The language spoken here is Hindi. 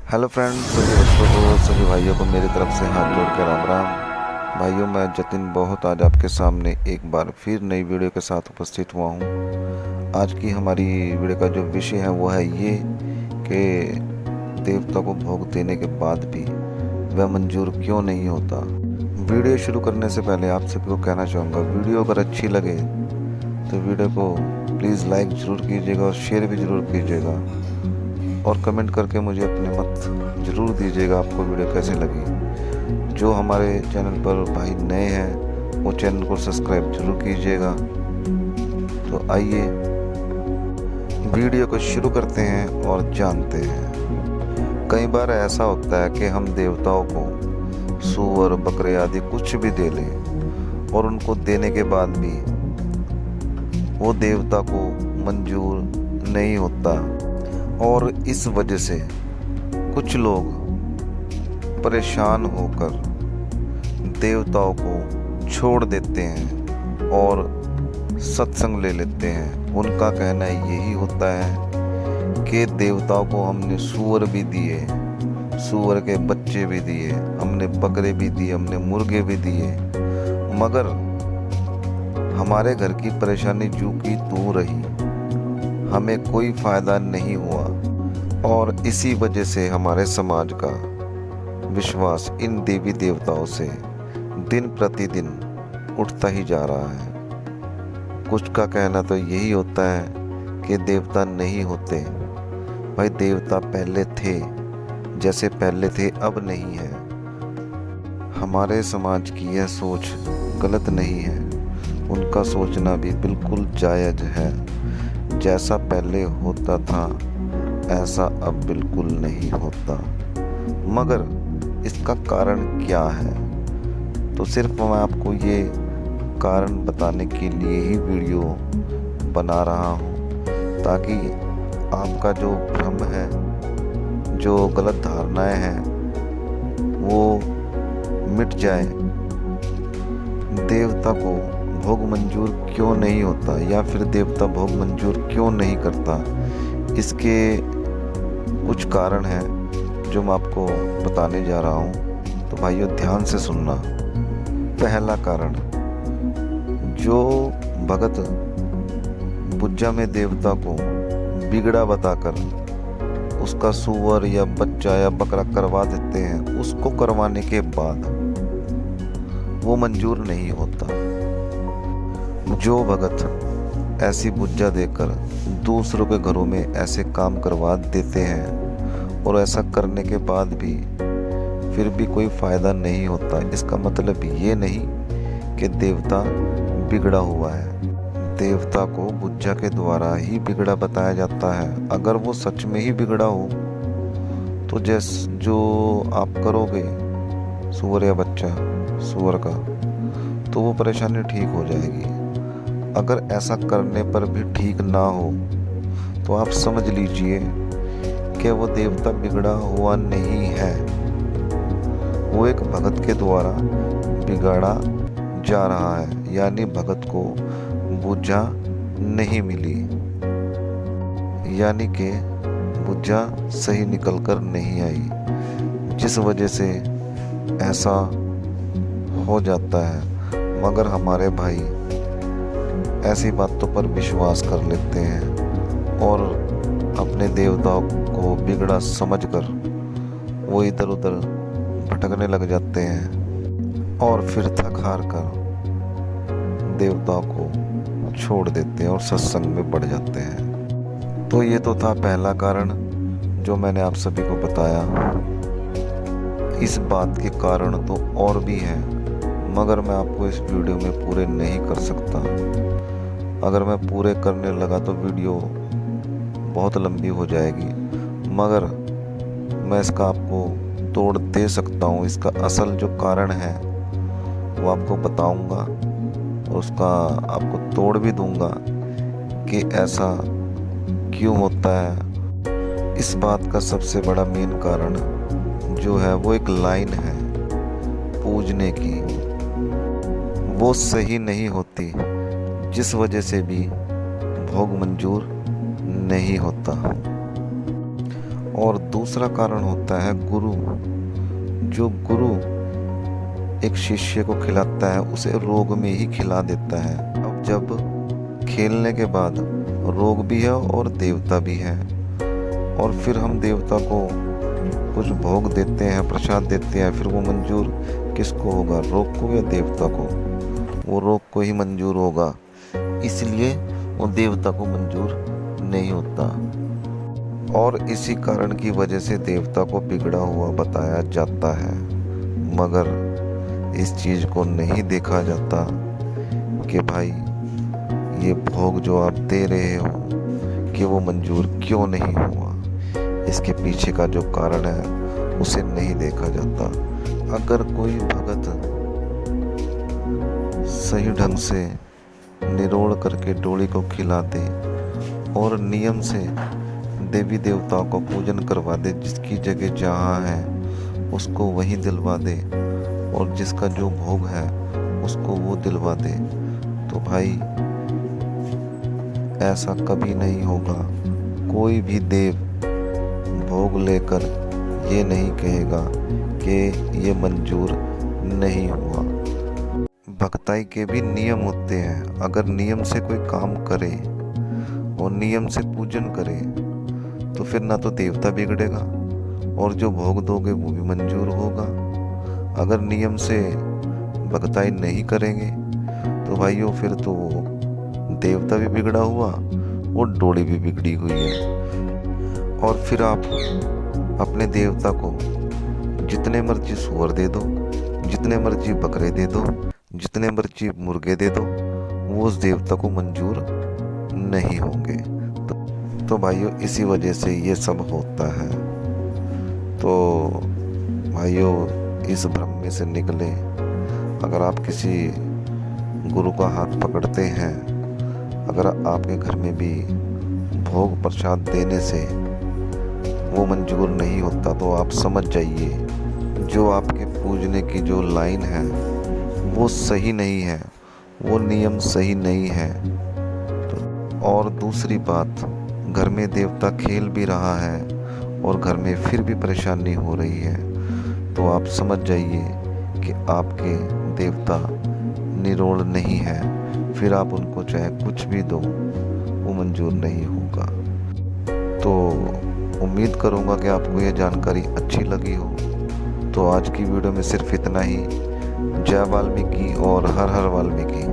हेलो फ्रेंड्स, सभी बच्चों को, सभी भाइयों को मेरी तरफ से हाथ जोड़ के राम राम। भाइयों, मैं जतिन बहुत आज आपके सामने एक बार फिर नई वीडियो के साथ उपस्थित हुआ हूँ। आज की हमारी वीडियो का जो विषय है वो है ये कि देवता को भोग देने के बाद भी वह मंजूर क्यों नहीं होता। वीडियो शुरू करने से पहले आप सभी को कहना चाहूँगा, वीडियो अगर अच्छी लगे तो वीडियो को प्लीज़ लाइक ज़रूर कीजिएगा और शेयर भी ज़रूर कीजिएगा और कमेंट करके मुझे अपने मत ज़रूर दीजिएगा आपको वीडियो कैसे लगी। जो हमारे चैनल पर भाई नए हैं वो चैनल को सब्सक्राइब जरूर कीजिएगा। तो आइए वीडियो को शुरू करते हैं और जानते हैं। कई बार ऐसा होता है कि हम देवताओं को सूअर, बकरे आदि कुछ भी दे लें और उनको देने के बाद भी वो देवता को मंजूर नहीं होता, और इस वजह से कुछ लोग परेशान होकर देवताओं को छोड़ देते हैं और सत्संग ले लेते हैं। उनका कहना यही होता है कि देवताओं को हमने सूअर भी दिए, सूअर के बच्चे भी दिए, हमने बकरे भी दिए, हमने मुर्गे भी दिए, मगर हमारे घर की परेशानी जू की तू रही, हमें कोई फ़ायदा नहीं हुआ। और इसी वजह से हमारे समाज का विश्वास इन देवी देवताओं से दिन प्रतिदिन उठता ही जा रहा है। कुछ का कहना तो यही होता है कि देवता नहीं होते। भाई, देवता पहले थे, जैसे पहले थे अब नहीं है। हमारे समाज की यह सोच गलत नहीं है, उनका सोचना भी बिल्कुल जायज़ है। जैसा पहले होता था ऐसा अब बिल्कुल नहीं होता, मगर इसका कारण क्या है? तो सिर्फ मैं आपको ये कारण बताने के लिए ही वीडियो बना रहा हूँ, ताकि आपका जो भ्रम है, जो गलत धारणाएं हैं, वो मिट जाए। देवता को भोग मंजूर क्यों नहीं होता, या फिर देवता भोग मंजूर क्यों नहीं करता, इसके कुछ कारण हैं जो मैं आपको बताने जा रहा हूँ। तो भाइयों, ध्यान से सुनना। पहला कारण, जो भगत बुज्जा में देवता को बिगड़ा बताकर उसका सूअर या बच्चा या बकरा करवा देते हैं, उसको करवाने के बाद वो मंजूर नहीं होता। जो भगत ऐसी बुज्जा देकर दूसरों के घरों में ऐसे काम करवा देते हैं और ऐसा करने के बाद भी फिर भी कोई फ़ायदा नहीं होता, इसका मतलब ये नहीं कि देवता बिगड़ा हुआ है। देवता को बुज्जा के द्वारा ही बिगड़ा बताया जाता है। अगर वो सच में ही बिगड़ा हो तो जो आप करोगे सूअर या बच्चा सूअर का, तो वो परेशानी ठीक हो जाएगी। अगर ऐसा करने पर भी ठीक ना हो तो आप समझ लीजिए कि वो देवता बिगड़ा हुआ नहीं है, वो एक भगत के द्वारा बिगाड़ा जा रहा है, यानी भगत को बुज्जा नहीं मिली, यानी कि बुज्जा सही निकलकर नहीं आई, जिस वजह से ऐसा हो जाता है। मगर हमारे भाई ऐसी बातों पर विश्वास कर लेते हैं और अपने देवताओं को बिगड़ा समझकर वो इधर उधर भटकने लग जाते हैं और फिर थक हार कर देवताओं को छोड़ देते हैं और सत्संग में बढ़ जाते हैं। तो ये तो था पहला कारण जो मैंने आप सभी को बताया। इस बात के कारण तो और भी हैं, मगर मैं आपको इस वीडियो में पूरे नहीं कर सकता। अगर मैं पूरे करने लगा तो वीडियो बहुत लंबी हो जाएगी, मगर मैं इसका आपको तोड़ दे सकता हूँ। इसका असल जो कारण है वो आपको बताऊँगा और उसका आपको तोड़ भी दूँगा कि ऐसा क्यों होता है। इस बात का सबसे बड़ा मेन कारण जो है वो एक लाइन है पूजने की, वो सही नहीं होती, जिस वजह से भी भोग मंजूर नहीं होता। और दूसरा कारण होता है गुरु। जो गुरु एक शिष्य को खिलाता है उसे रोग में ही खिला देता है। अब जब खेलने के बाद रोग भी है और देवता भी है, और फिर हम देवता को कुछ भोग देते हैं, प्रसाद देते हैं, फिर वो मंजूर किसको होगा, रोग को या देवता को? वो रोग को ही मंजूर होगा, इसलिए वो देवता को मंजूर नहीं होता। और इसी कारण की वजह से देवता को बिगड़ा हुआ बताया जाता है, मगर इस चीज़ को नहीं देखा जाता कि भाई ये भोग जो आप दे रहे हो कि वो मंजूर क्यों नहीं हुआ। इसके पीछे का जो कारण है उसे नहीं देखा जाता। अगर कोई भगत सही ढंग से निरोड़ करके डोली को खिला दे और नियम से देवी देवताओं को पूजन करवा दे, जिसकी जगह जहाँ है उसको वहीं दिलवा दे, और जिसका जो भोग है उसको वो दिलवा दे, तो भाई ऐसा कभी नहीं होगा। कोई भी देव भोग लेकर ये नहीं कहेगा कि ये मंजूर नहीं हुआ। भक्ताई के भी नियम होते हैं। अगर नियम से कोई काम करे और नियम से पूजन करे तो फिर ना तो देवता बिगड़ेगा और जो भोग दोगे वो भी मंजूर होगा। अगर नियम से भक्ताई नहीं करेंगे तो भाइयों फिर तो देवता भी बिगड़ा हुआ और डोली भी बिगड़ी हुई है। और फिर आप अपने देवता को जितने मर्जी सुअर दे दो, जितने मर्जी बकरे दे दो, जितने मर्जी मुर्गे दे दो, वो उस देवता को मंजूर नहीं होंगे। तो भाइयों इसी वजह से ये सब होता है। तो भाइयों इस भ्रम में से निकले। अगर आप किसी गुरु का हाथ पकड़ते हैं, अगर आपके घर में भी भोग प्रसाद देने से वो मंजूर नहीं होता तो आप समझ जाइए जो आपके पूजने की जो लाइन है वो सही नहीं है, वो नियम सही नहीं है। तो और दूसरी बात, घर में देवता खेल भी रहा है और घर में फिर भी परेशानी हो रही है, तो आप समझ जाइए कि आपके देवता निरोड़ नहीं है। फिर आप उनको चाहे कुछ भी दो वो मंजूर नहीं होगा। तो उम्मीद करूँगा कि आपको ये जानकारी अच्छी लगी हो। तो आज की वीडियो में सिर्फ इतना ही। जय वाल्मीकि और हर हर वाल्मीकि।